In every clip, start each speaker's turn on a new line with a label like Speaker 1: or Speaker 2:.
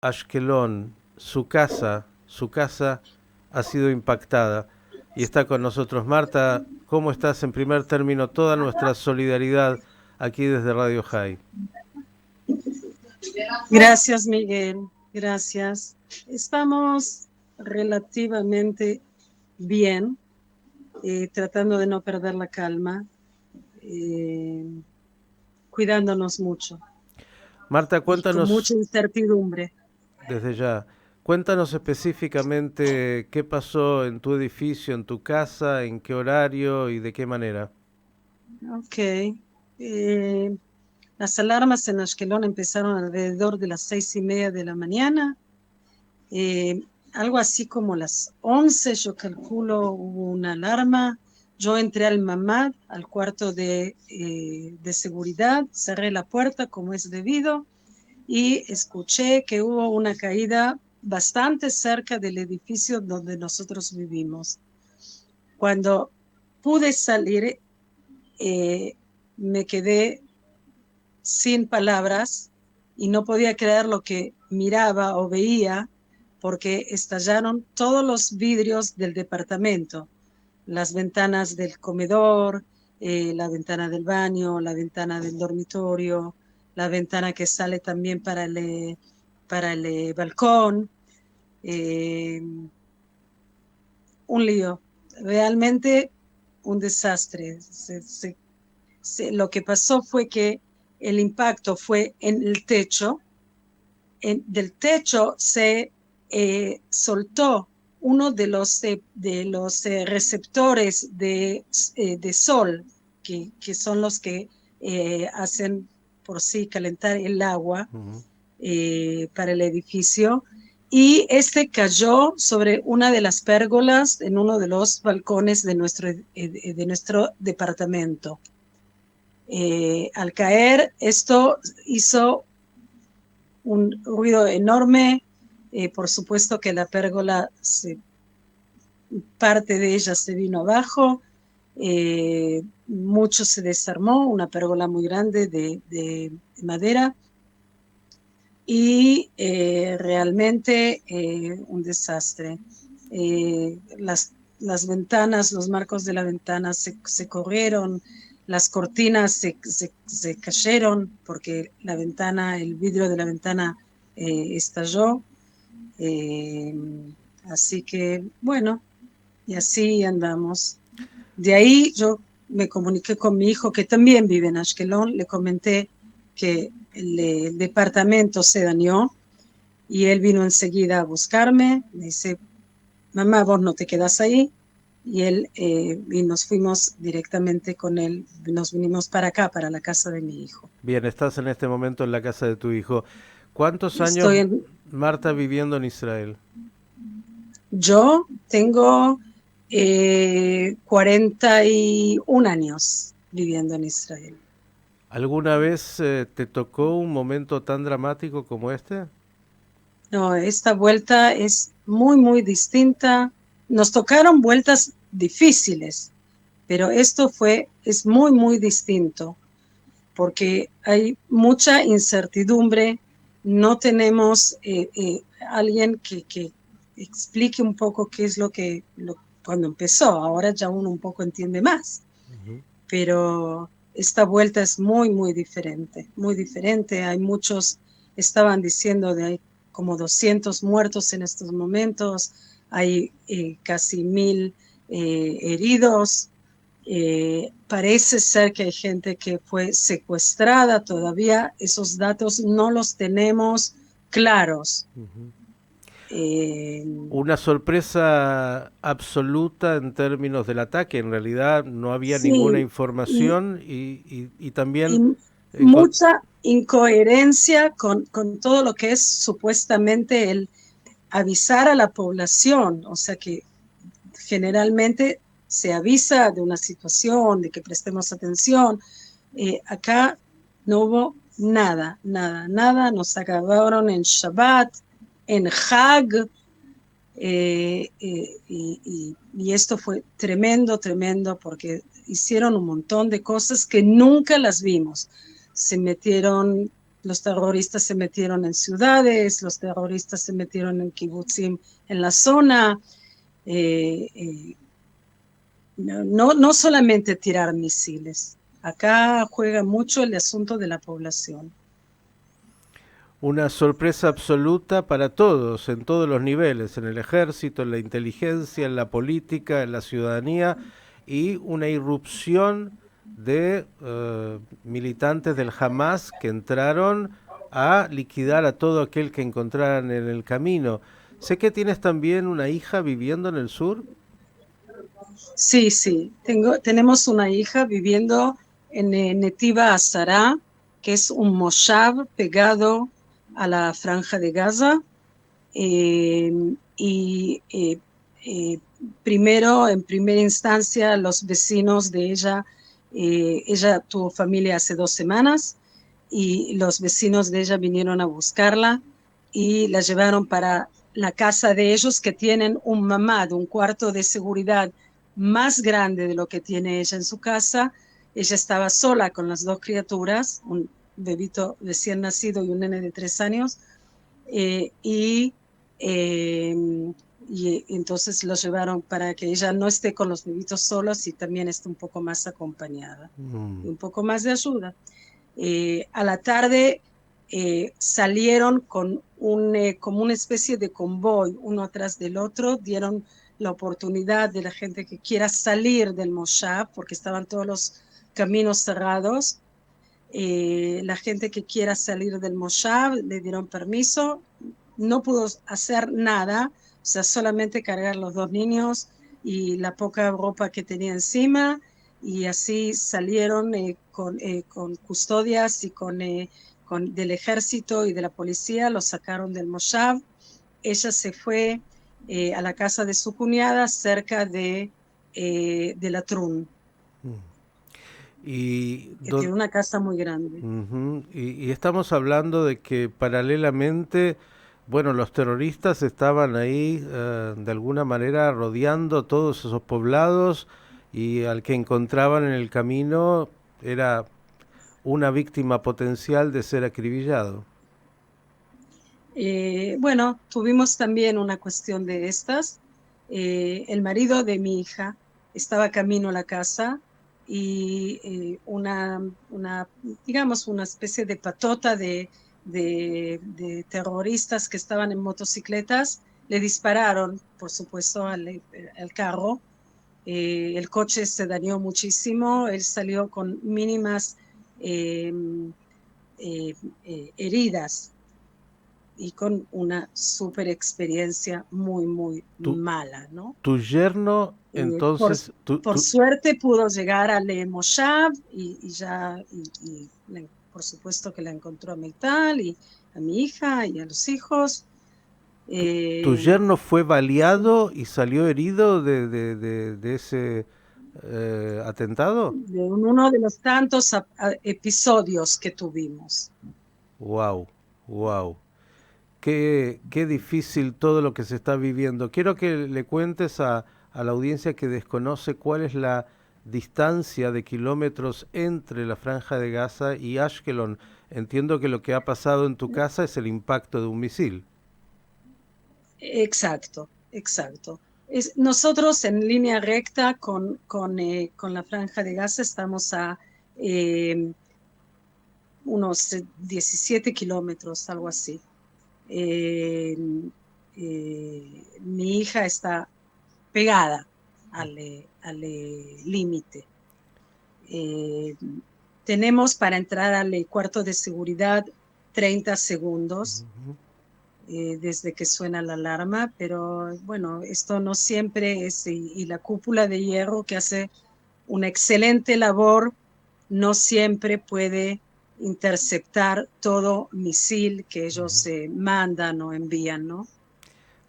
Speaker 1: Ashkelon, su casa ha sido impactada y está con nosotros. Marta, ¿cómo estás? En primer término, toda nuestra solidaridad aquí desde Radio High.
Speaker 2: Gracias, Miguel. Gracias. Estamos relativamente bien, tratando de no perder la calma, eh, cuidándonos mucho
Speaker 1: Marta,
Speaker 2: y con
Speaker 1: cuéntanos
Speaker 2: mucha incertidumbre.
Speaker 1: desde ya, cuéntanos específicamente qué pasó en tu edificio, en tu casa, en qué horario y de qué manera.
Speaker 2: Ok. Las alarmas en Ashkelon empezaron alrededor de las 6:30 de la mañana. Eh, Algo así como las 11, yo calculo, hubo una alarma. Yo entré al mamad, al cuarto de seguridad, cerré la puerta como es debido y escuché que hubo una caída bastante cerca del edificio donde nosotros vivimos. Cuando pude salir, eh, me quedé sin palabras y no podía creer lo que miraba o veía porque estallaron todos los vidrios del departamento, las ventanas del comedor, la ventana del baño, la ventana del dormitorio, la ventana que sale también para el balcón. eh, un lío, realmente un desastre. Lo que pasó fue que el impacto fue en el techo. Del techo se soltó uno de los receptores de sol, que son los que hacen por sí calentar el agua
Speaker 1: Ujú.
Speaker 2: para el edificio, y este cayó sobre una de las pérgolas en uno de los balcones de nuestro departamento. Al caer, esto hizo un ruido enorme. Por supuesto que la pérgola, parte de ella se vino abajo, mucho se desarmó, una pérgola muy grande de madera, y realmente un desastre. Las ventanas, los marcos de la ventana se corrieron, las cortinas se cayeron porque el vidrio de la ventana estalló. Eh, Así que, bueno, y así andamos. De ahí yo me comuniqué con mi hijo que también vive en Ashkelon, le comenté que el departamento se dañó y él vino enseguida a buscarme. Me dice, mamá, vos no te quedas ahí. Y nos fuimos directamente con él, nos vinimos para acá, para la casa de mi hijo.
Speaker 1: Bien, estás en este momento en la casa de tu hijo. ¿Cuántos años,
Speaker 2: Estoy en,
Speaker 1: Marta, viviendo en Israel?
Speaker 2: yo tengo 41 años viviendo en Israel.
Speaker 1: ¿Alguna vez te tocó un momento tan dramático como este?
Speaker 2: No, esta vuelta es muy, muy distinta. Nos tocaron vueltas difíciles, pero es muy, muy distinto porque hay mucha incertidumbre. No tenemos alguien que explique un poco qué es cuando empezó. Ahora ya uno un poco entiende más,
Speaker 1: Ujú.
Speaker 2: pero esta vuelta es muy, muy diferente, muy diferente. Estaban diciendo hay como 200 muertos en estos momentos, hay casi 1.000 heridos. Parece ser que hay gente que fue secuestrada todavía. Esos datos no los tenemos claros.
Speaker 1: Ujú.
Speaker 2: Eh,
Speaker 1: Una sorpresa absoluta en términos del ataque. En realidad no había ninguna
Speaker 2: sí, y,
Speaker 1: información y
Speaker 2: y
Speaker 1: también con-
Speaker 2: mucha incoherencia con todo lo que es supuestamente el avisar a la población. O sea que generalmente se avisa de una situación, de que prestemos atención. Acá no hubo nada, nada, nada. Nos acabaron en Shabbat, en Hag, y esto fue tremendo, tremendo, porque hicieron un montón de cosas que nunca las vimos. Se metieron Los terroristas se metieron en ciudades, los terroristas se metieron en kibutzim en la zona. No solamente tirar misiles. Acá juega mucho el asunto de la población.
Speaker 1: Una sorpresa absoluta para todos, en todos los niveles, en el ejército, en la inteligencia, en la política, en la ciudadanía, y una irrupción de militantes del Hamas que entraron a liquidar a todo aquel que encontraran en el camino. Sé que tienes también una hija viviendo en el sur.
Speaker 2: Sí, sí. Tenemos una hija viviendo en Netiva Azara, que es un moshav pegado a la Franja de Gaza. Y primero, en primera instancia, los vecinos de ella tuvo familia hace 2 semanas y los vecinos de ella vinieron a buscarla y la llevaron para la casa de ellos, que tienen un mamad, un cuarto de seguridad más grande de lo que tiene ella en su casa. Ella estaba sola con las 2 criaturas, un bebito recién nacido y un nene de 3 años, eh, y, eh, y entonces los llevaron para que ella no esté con los bebitos solos y también esté un poco más acompañada y un poco más de ayuda. A la tarde salieron con como una especie de convoy, uno atrás del otro, dieron la oportunidad de la gente que quiera salir del moshav, porque estaban todos los caminos cerrados. La gente que quiera salir del moshav le dieron permiso, no pudo hacer nada, o sea, solamente cargar los 2 niños y la poca ropa que tenía encima, y así salieron con custodias y del ejército y de la policía, los sacaron del moshav. Ella se fue a la casa de su cuñada cerca de la Trun,
Speaker 1: Y,
Speaker 2: que tiene una casa muy grande.
Speaker 1: y estamos hablando de que paralelamente, bueno, los terroristas estaban ahí de alguna manera rodeando todos esos poblados, y al que encontraban en el camino era una víctima potencial de ser acribillado.
Speaker 2: Bueno, tuvimos también una cuestión de estas. El marido de mi hija estaba camino a la casa y digamos, una especie de patota de terroristas que estaban en motocicletas le dispararon, por supuesto, al carro. El coche se dañó muchísimo, él salió con mínimas eh, heridas y con una super experiencia muy, muy
Speaker 1: Tu,
Speaker 2: mala, ¿no?
Speaker 1: tu yerno,
Speaker 2: Eh, por,
Speaker 1: entonces,
Speaker 2: por suerte pudo llegar a Le Moshav y por supuesto que la encontró a Meital y a mi hija y a los hijos.
Speaker 1: tu
Speaker 2: Eh,
Speaker 1: yerno fue
Speaker 2: sí,
Speaker 1: baleado y salió herido de ese atentado.
Speaker 2: de uno de los tantos episodios que tuvimos.
Speaker 1: Wow, wow. Qué difícil todo lo que se está viviendo. Quiero que le cuentes a la audiencia que desconoce cuál es la distancia de kilómetros entre la Franja de Gaza y Ashkelon. Entiendo que lo que ha pasado en tu casa es el impacto de un misil.
Speaker 2: Exacto, exacto. Nosotros en línea recta con la Franja de Gaza estamos a eh, unos 17 kilómetros, algo así. Eh, Mi hija está pegada al límite. Eh, Tenemos para entrar al cuarto de seguridad 30 segundos desde que suena la alarma, pero bueno, esto no siempre es, y la cúpula de hierro, que hace una excelente labor, no siempre puede interceptar todo misil que ellos mandan o envían, ¿no?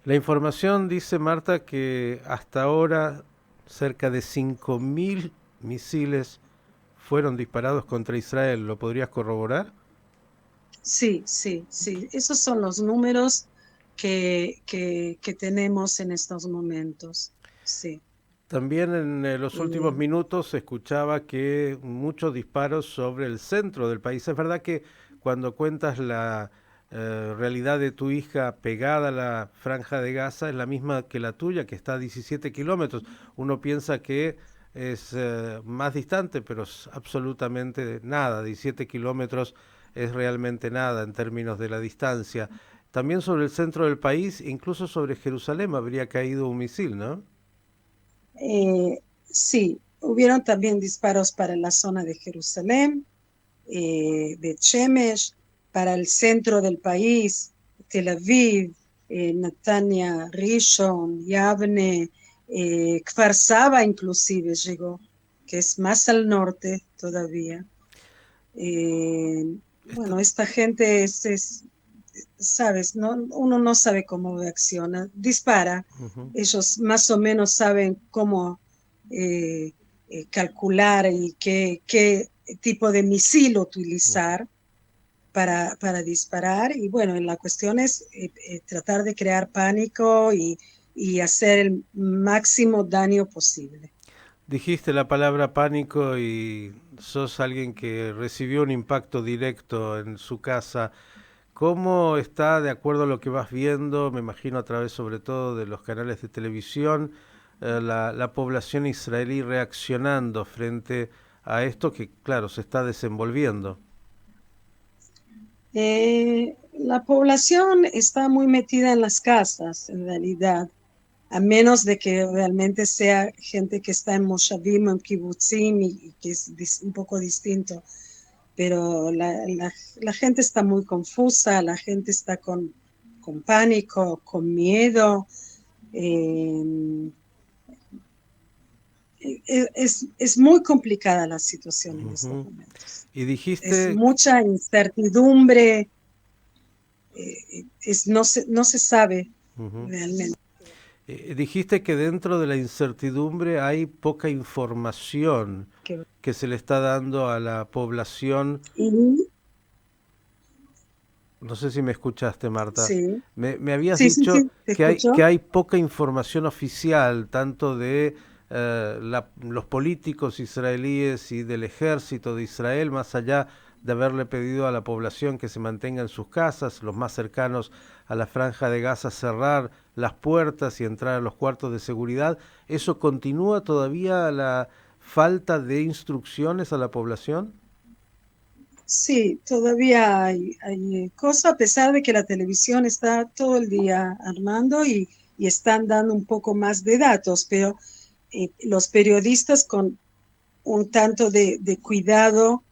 Speaker 1: La información dice, Marta, que hasta ahora cerca de 5.000 misiles fueron disparados contra Israel. ¿Lo podrías corroborar?
Speaker 2: Sí, sí, sí. Esos son los números que tenemos en estos momentos. Sí.
Speaker 1: También en los últimos
Speaker 2: Eh,
Speaker 1: minutos se escuchaba que muchos disparos sobre el centro del país. Es verdad que cuando cuentas la realidad de tu hija pegada a la franja de Gaza es la misma que la tuya, que está a 17 kilómetros. Uno piensa que es más distante, pero es absolutamente nada. 17 kilómetros es realmente nada en términos de la distancia. También sobre el centro del país, incluso sobre Jerusalén habría caído un misil, ¿no?
Speaker 2: Sí, hubieron también disparos para la zona de Jerusalén, de Shemesh, para el centro del país, Tel Aviv, Netanya, Rishon, Yavne, Kfar Saba inclusive llegó, que es más al norte todavía.
Speaker 1: Esto,
Speaker 2: Bueno, esta gente sabes, ¿no? Uno no sabe cómo reacciona, dispara,
Speaker 1: ujú.
Speaker 2: ellos más o menos saben cómo calcular y qué tipo de misil utilizar para disparar. Y bueno, la cuestión es tratar de crear pánico y hacer el máximo daño posible.
Speaker 1: Dijiste la palabra pánico y sos alguien que recibió un impacto directo en su casa. ¿Cómo está, de acuerdo a lo que vas viendo, me imagino a través sobre todo de los canales de televisión, la población israelí reaccionando frente a esto que, claro, se está desenvolviendo?
Speaker 2: La población está muy metida en las casas, en realidad, a menos de que realmente sea gente que está en Moshavim o en Kibbutzim y que es un poco distinto. Pero la gente está muy confusa, la gente está con pánico, con miedo. Eh, es muy complicada la situación en estos
Speaker 1: Ujú.
Speaker 2: momentos.
Speaker 1: Y
Speaker 2: Es
Speaker 1: dijiste,
Speaker 2: mucha incertidumbre, no se sabe
Speaker 1: ujú,
Speaker 2: realmente.
Speaker 1: dijiste que dentro de la incertidumbre hay poca información
Speaker 2: Que,
Speaker 1: que se le está dando a la población.
Speaker 2: y
Speaker 1: No sé si me escuchaste, Marta.
Speaker 2: sí,
Speaker 1: Me habías dicho
Speaker 2: sí, te escucho.
Speaker 1: que hay poca información oficial, tanto de los políticos israelíes y del ejército de Israel, más allá de haberle pedido a la población que se mantenga en sus casas, los más cercanos a la franja de Gaza, cerrar las puertas y entrar a los cuartos de seguridad. ¿Eso continúa todavía la falta de instrucciones a la población?
Speaker 2: Sí, todavía hay cosa, a pesar de que la televisión está todo el día armando y están dando un poco más de datos, pero los periodistas con un tanto de cuidado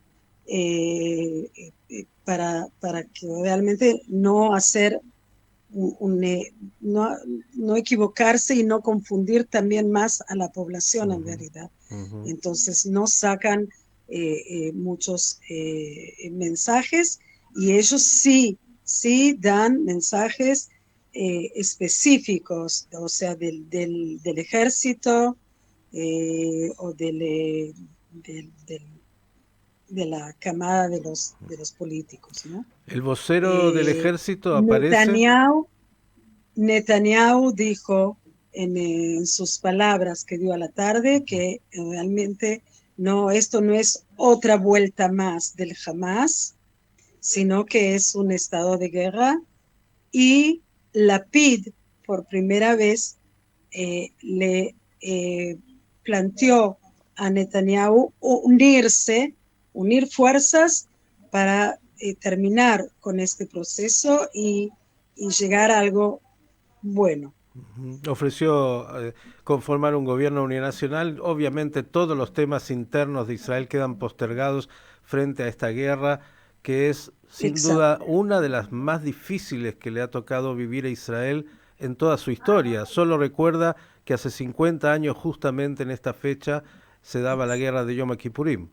Speaker 2: para que realmente no hacer no, no equivocarse y no confundir también más a la población en
Speaker 1: Ujú,
Speaker 2: realidad.
Speaker 1: ujú.
Speaker 2: Entonces no sacan muchos mensajes y ellos sí dan mensajes específicos, o sea, del ejército o de la camada de los políticos, ¿no?
Speaker 1: El vocero del
Speaker 2: Eh,
Speaker 1: ejército aparece.
Speaker 2: Netanyahu, Netanyahu dijo en sus palabras que dio a la tarde que realmente no, esto no es otra vuelta más del Hamas, sino que es un estado de guerra y Lapid por primera vez le planteó a Netanyahu unir fuerzas para terminar con este proceso y llegar a algo bueno.
Speaker 1: Ofreció conformar un gobierno uninacional. Obviamente todos los temas internos de Israel quedan postergados frente a esta guerra, que es sin duda
Speaker 2: Exacto.
Speaker 1: una de las más difíciles que le ha tocado vivir a Israel en toda su historia. Solo recuerda que hace 50 años, justamente en esta fecha, se daba la guerra de Yom Kippurim.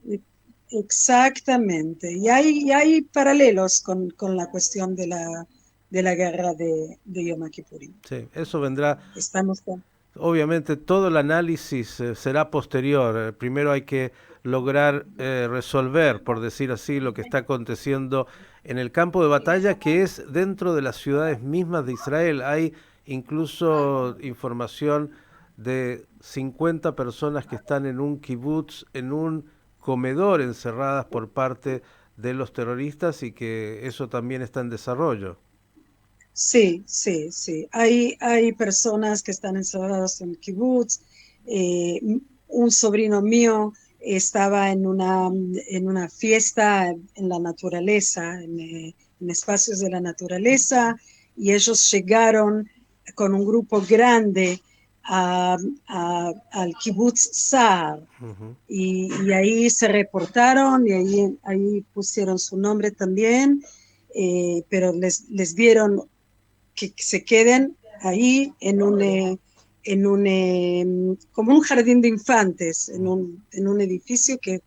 Speaker 2: Exactamente. Y hay paralelos con la cuestión de la guerra de Yom Kippurim.
Speaker 1: Sí, eso vendrá.
Speaker 2: Estamos con...
Speaker 1: Obviamente todo el análisis será posterior. Primero hay que lograr resolver, por decir así, lo que está aconteciendo en el campo de batalla, que es dentro de las ciudades mismas de Israel. Hay incluso información de 50 personas que están en un kibutz, en un comedor, encerradas por parte de los terroristas y que eso también está en desarrollo.
Speaker 2: Sí, sí, sí. Hay personas que están encerradas en el kibutz. Un sobrino mío estaba en una fiesta en la naturaleza, en espacios de la naturaleza, y ellos llegaron con un grupo grande al kibutz Sa'ar.
Speaker 1: Ujú,
Speaker 2: Y ahí se reportaron y ahí pusieron su nombre también, pero les dieron que se queden ahí como un jardín de infantes,
Speaker 1: ujú,
Speaker 2: en un edificio que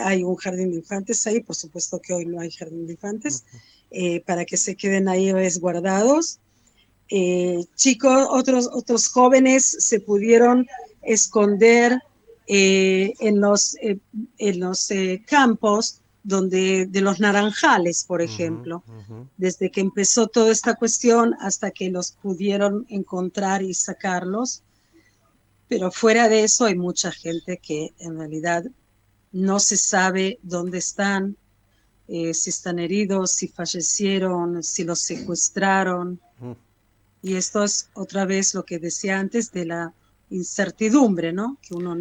Speaker 2: hay un jardín de infantes ahí, por supuesto que hoy no hay jardín de infantes,
Speaker 1: ujú,
Speaker 2: para que se queden ahí resguardados. Chicos, otros jóvenes se pudieron esconder en los campos de los naranjales, por
Speaker 1: ujú,
Speaker 2: ejemplo,
Speaker 1: ujú.
Speaker 2: desde que empezó toda esta cuestión hasta que los pudieron encontrar y sacarlos. Pero fuera de eso hay mucha gente que en realidad no se sabe dónde están, si están heridos, si fallecieron, si los secuestraron.
Speaker 1: Ujú.
Speaker 2: Y esto es otra vez lo que decía antes de la incertidumbre, ¿no? Que uno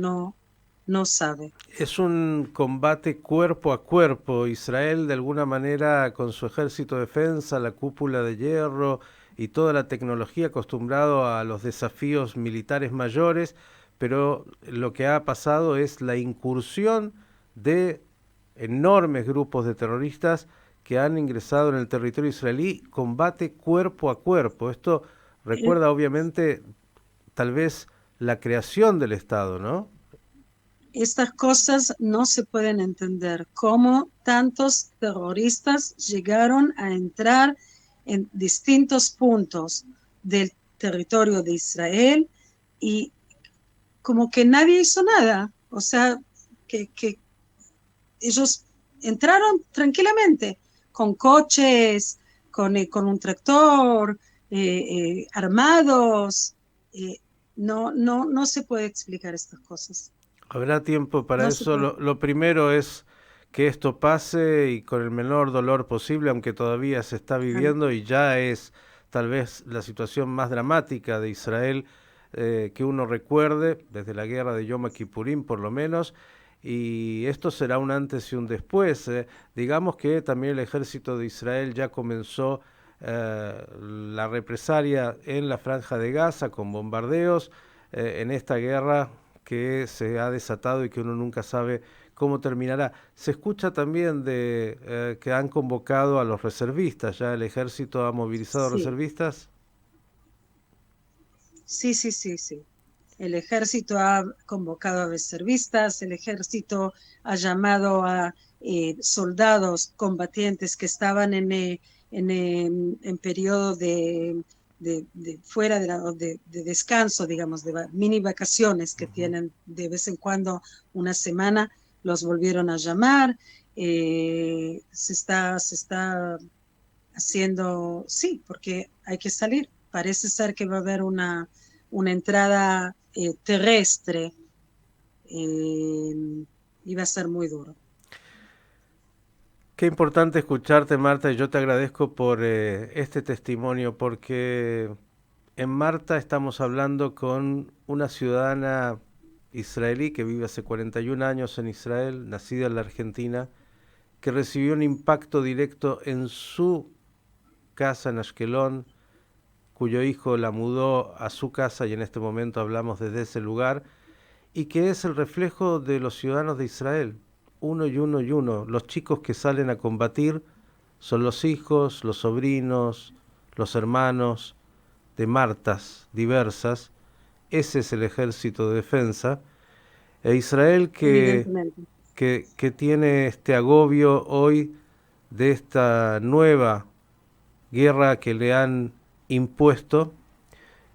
Speaker 2: no sabe.
Speaker 1: Es un combate cuerpo a cuerpo. Israel, de alguna manera, con su ejército de defensa, la cúpula de hierro y toda la tecnología, acostumbrado a los desafíos militares mayores, pero lo que ha pasado es la incursión de enormes grupos de terroristas que han ingresado en el territorio israelí, combate cuerpo a cuerpo. Esto
Speaker 2: Eh,
Speaker 1: recuerda, obviamente, tal vez la creación del Estado, ¿no?
Speaker 2: Estas cosas no se pueden entender. Cómo tantos terroristas llegaron a entrar en distintos puntos del territorio de Israel y como que nadie hizo nada. O sea, que ellos entraron tranquilamente con coches, con un tractor, armados. eh, no se puede explicar estas cosas.
Speaker 1: Habrá tiempo para
Speaker 2: No se
Speaker 1: eso.
Speaker 2: puede.
Speaker 1: Lo primero es que esto pase y con el menor dolor posible, aunque todavía se está viviendo y ya es tal vez la situación más dramática de Israel que uno recuerde, desde la guerra de Yom Kippurim por lo menos, y esto será un antes y un después. Digamos que también el ejército de Israel ya comenzó la represalia en la franja de Gaza con bombardeos en esta guerra que se ha desatado y que uno nunca sabe cómo terminará. Se escucha también de que han convocado a los reservistas, ya el ejército ha movilizado a
Speaker 2: Sí,
Speaker 1: reservistas.
Speaker 2: sí, sí, sí, sí. El ejército ha convocado a reservistas, el ejército ha llamado a soldados combatientes que estaban en periodo de fuera de descanso, digamos, mini vacaciones que
Speaker 1: Ujú.
Speaker 2: tienen de vez en cuando una semana, los volvieron a llamar. Se está haciendo, sí, porque hay que salir. Parece ser que va a haber una entrada terrestre y va a ser muy duro.
Speaker 1: Qué importante escucharte, Marta, y yo te agradezco por este testimonio, porque en Marta estamos hablando con una ciudadana israelí que vive hace 41 años en Israel, nacida en la Argentina, que recibió un impacto directo en su casa en Ashkelon, cuyo hijo la mudó a su casa y en este momento hablamos desde ese lugar, y que es el reflejo de los ciudadanos de Israel, uno y uno y uno. Los chicos que salen a combatir son los hijos, los sobrinos, los hermanos de Martas diversas. Ese es el ejército de defensa. E Israel
Speaker 2: Evidentemente.
Speaker 1: que tiene este agobio hoy de esta nueva guerra que le han impuesto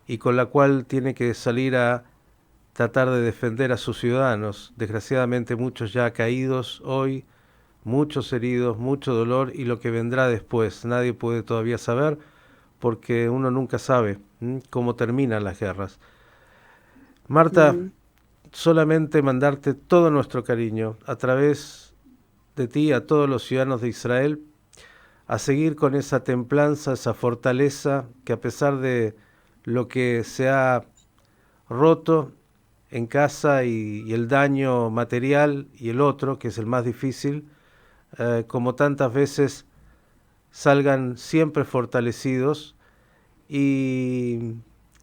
Speaker 1: y con la cual tiene que salir a tratar de defender a sus ciudadanos. Desgraciadamente muchos ya caídos hoy, muchos heridos, mucho dolor y lo que vendrá después. Nadie puede todavía saber porque uno nunca sabe cómo terminan las guerras. Marta,
Speaker 2: Mm,
Speaker 1: solamente mandarte todo nuestro cariño a través de ti a todos los ciudadanos de Israel a seguir con esa templanza, esa fortaleza que a pesar de lo que se ha roto en casa y el daño material y el otro, que es el más difícil, como tantas veces salgan siempre fortalecidos y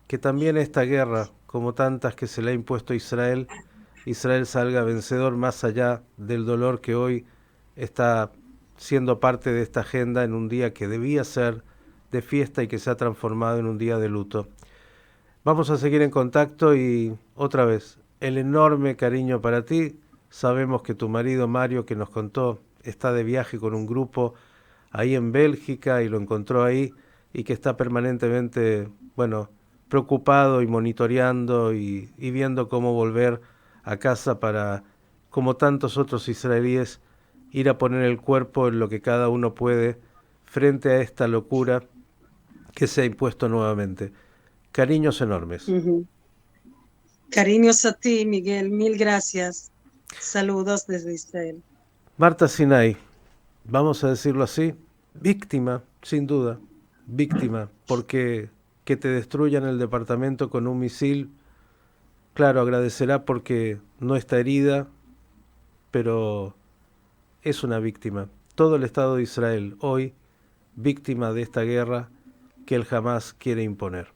Speaker 1: que también esta guerra, como tantas que se le ha impuesto a Israel, Israel salga vencedor más allá del dolor que hoy está siendo parte de esta agenda en un día que debía ser de fiesta y que se ha transformado en un día de luto. Vamos a seguir en contacto y otra vez, el enorme cariño para ti. Sabemos que tu marido Mario, que nos contó, está de viaje con un grupo ahí en Bélgica y lo encontró ahí y que está permanentemente, bueno, preocupado y monitoreando y viendo cómo volver a casa para, como tantos otros israelíes, ir a poner el cuerpo en lo que cada uno puede frente a esta locura que se ha impuesto nuevamente. Cariños enormes.
Speaker 2: Cariños a ti, Miguel. Mil gracias. Saludos desde Israel.
Speaker 1: Marta Sinai, vamos a decirlo así, víctima, sin duda, víctima, porque que te destruyan el departamento con un misil, claro, agradecerá porque no está herida, pero es una víctima. Todo el Estado de Israel hoy, víctima de esta guerra que él jamás quiere imponer.